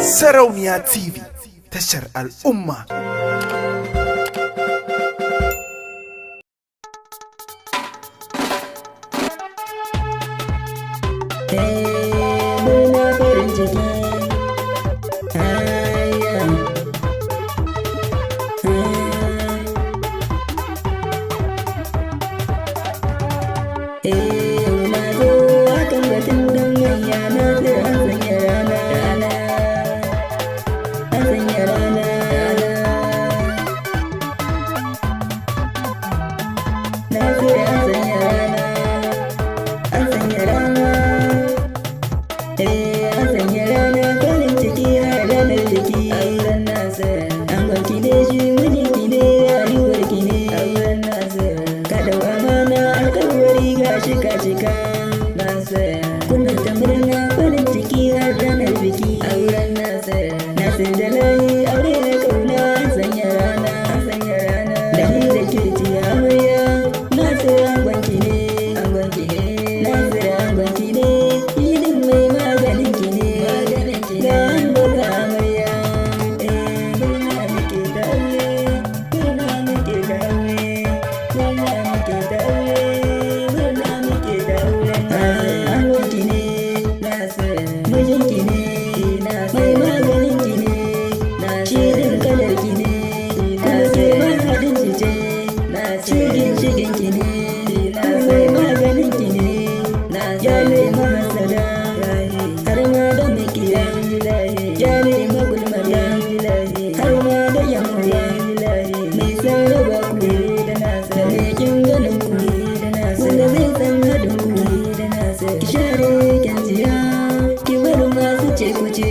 Sarauniya TV, tashar al'umma. Murna farin ciki, na zo akan batun dan manya na zira an sanya rana, an sanya rana, na zira an sanya rana, an sanya rana, an sanya rana farin ciki har ranar jiki. Auren Nasir, angonki ne shi mijinki ne rayuwarki ne. Auren Nasir, ka dau amana alƙawari ga shi ka cika. Nasir, kuna ta murna farin ciki har ranar biki. Auren Nasir, Nasir da Layi aure na kauna an sanya rana, an sanya rana. Da ni da ke ci amarya, Nasir angonki ne, angonki ne. Nasir angonki ne, idin mai maganin ki ne, maganin ki ne. Ga ango ga amarya, murna muke da aure, murna muke da aure, murna muke da aure, murna muke da aure. Angonki ne, Nasir, mijinki ne, mai maganin ki ne, shirin kalar ki ne, Nasir mahadin ki ce, shigin shigin ki ne, mai maganin ki ne, ya ne mahasada, har ma da makiya, ya ne magulmaya, har ma da yamuya, mai sarrafa ku da mai kin ganin ku, wanda zai san hadin ku, ki share kyan tsiya, ki bar masu ce ku ce.